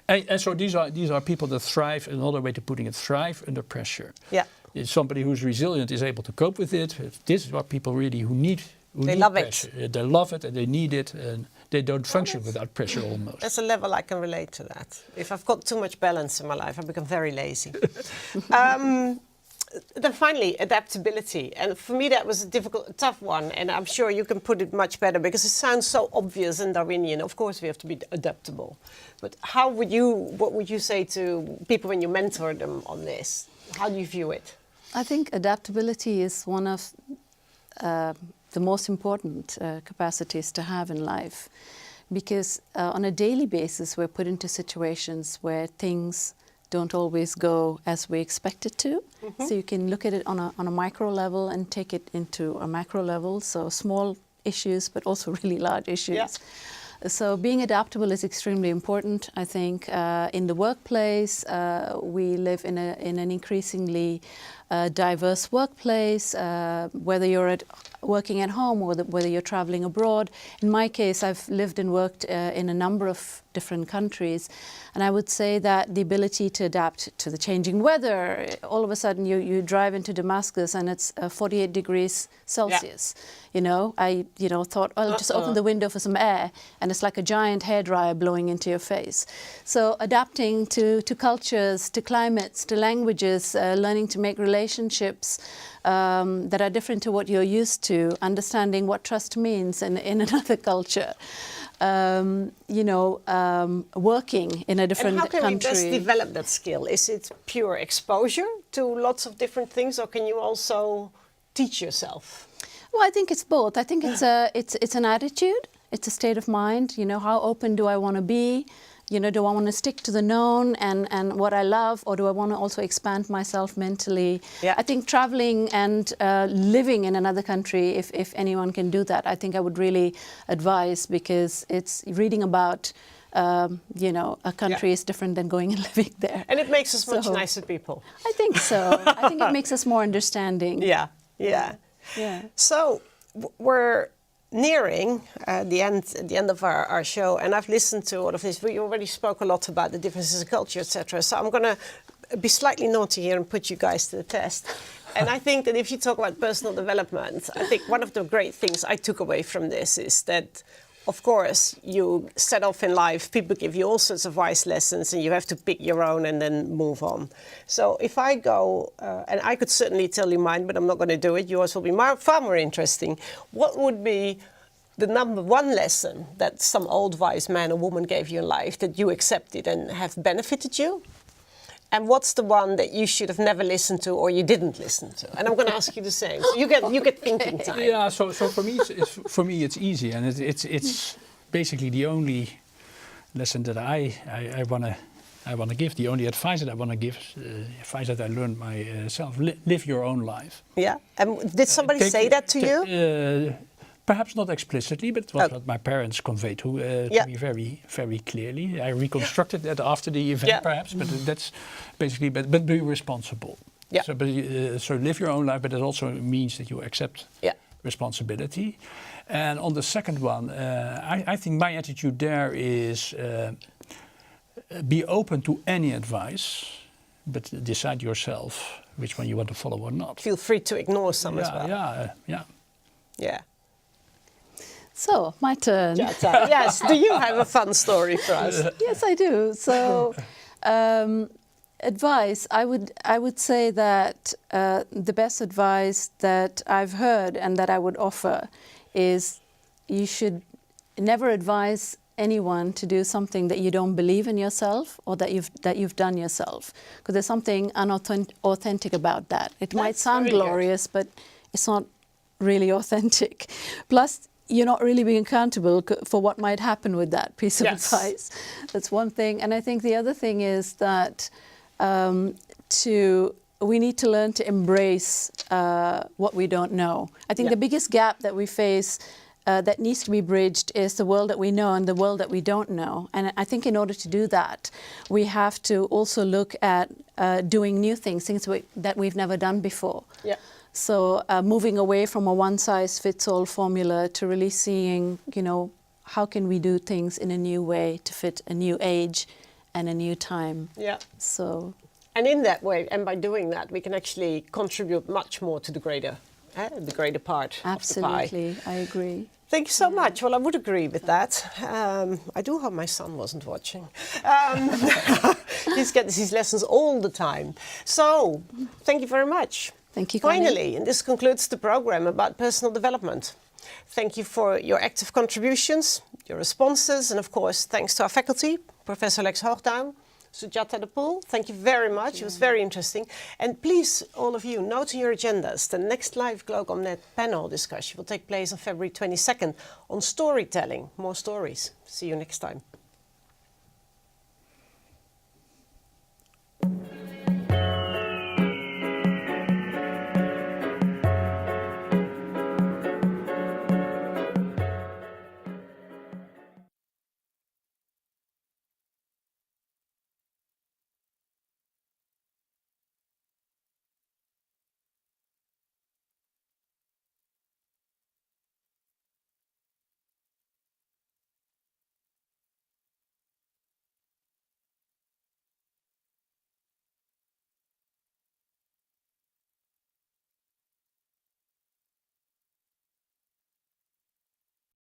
S3: And so these are people that thrive. Another way to putting it, thrive under pressure.
S1: Yeah.
S3: Somebody who's resilient is able to cope with it. This is what people really
S1: they love
S3: pressure. They love it and they need it, and they don't function without pressure almost.
S1: That's a level I can relate to that. If I've got too much balance in my life, I become very lazy. Then finally, adaptability. And for me, that was a tough one. And I'm sure you can put it much better because it sounds so obvious and Darwinian. Of course, we have to be adaptable. But what would you say to people when you mentor them on this? How do you view it?
S2: I think adaptability is one of the most important capacities to have in life, because on a daily basis we're put into situations where things don't always go as we expect it to. So you can look at it on a micro level and take it into a macro level, so small issues but also really large issues.
S1: Yeah.
S2: So being adaptable is extremely important, I think. In the workplace, we live in an increasingly diverse workplace, whether you're working at home or whether you're traveling abroad. In my case, I've lived and worked in a number of different countries, and I would say that the ability to adapt to the changing weather, all of a sudden you drive into Damascus and it's 48 degrees Celsius. Yeah. I thought, I'll just open the window for some air, and it's like a giant hairdryer blowing into your face. So adapting to cultures, to climates, to languages, learning to make relationships that are different to what you're used to, understanding what trust means in another culture. Working in a different country.
S1: And how can we best develop that skill? Is it pure exposure to lots of different things, or can you also teach yourself?
S2: Well, I think it's both. I think it's an attitude. It's a state of mind. How open do I want to be? Do I want to stick to the known and what I love, or do I want to also expand myself mentally?
S1: Yeah.
S2: I think traveling and living in another country, if anyone can do that, I think I would really advise, because it's reading about, a country is different than going and living there.
S1: And it makes us much nicer people.
S2: I think so. I think it makes us more understanding.
S1: Yeah. So we're nearing the end of our show, and I've listened to all of this. We already spoke a lot about the differences in culture, etc. So I'm going to be slightly naughty here and put you guys to the test. And I think that if you talk about personal development, I think one of the great things I took away from this is that, of course, you set off in life, people give you all sorts of wise lessons, and you have to pick your own and then move on. So if I go, and I could certainly tell you mine, but I'm not going to do it, yours will be far more interesting. What would be the number one lesson that some old wise man or woman gave you in life that you accepted and have benefited you? And what's the one that you should have never listened to or you didn't listen to? And I'm going to ask you the same. So you get thinking time.
S3: Yeah. So for me it's easy, and it's basically the only lesson that I wanna give. The only advice that I wanna give, advice that I learned myself. Live your own life.
S1: Yeah. And did somebody say that to you?
S3: Perhaps not explicitly, but it was what my parents conveyed to me very, very clearly. I reconstructed that after the event, perhaps, but that's basically. But be responsible. Yeah. So live your own life, but it also means that you accept responsibility. And on the second one, I think my attitude there is be open to any advice, but decide yourself which one you want to follow or not.
S1: Feel free to ignore some as well. Yeah.
S2: So, my turn.
S1: Yes, do you have a fun story for us?
S2: Yes, I do. So, advice, I would say that the best advice that I've heard and that I would offer is you should never advise anyone to do something that you don't believe in yourself or that you've done yourself, because there's something unauthentic about that. It might sound glorious, but it's not really authentic. Plus, you're not really being accountable for what might happen with that piece of advice. That's one thing. And I think the other thing is that we need to learn to embrace what we don't know. I think the biggest gap that we face that needs to be bridged is the world that we know and the world that we don't know. And I think in order to do that, we have to also look at doing new things that we've never done before. Yeah. So moving away from a one-size-fits-all formula to really seeing, how can we do things in a new way to fit a new age and a new time. Yeah. So.
S1: And in that way, and by doing that, we can actually contribute much more to the greater part of the pie.
S2: Absolutely, I agree.
S1: Thank you so much. Well, I would agree with that. I do hope my son wasn't watching. He's getting these lessons all the time. So, thank you very much.
S2: Thank you, Connie.
S1: Finally, and this concludes the program about personal development. Thank you for your active contributions, your responses, and of course, thanks to our faculty, Professor Lex Hoogduin, Sujata de Poel, thank you very much. It was very interesting. And please, all of you, note in your agendas, the next live GloCommNet panel discussion will take place on February 22nd on storytelling, more stories. See you next time.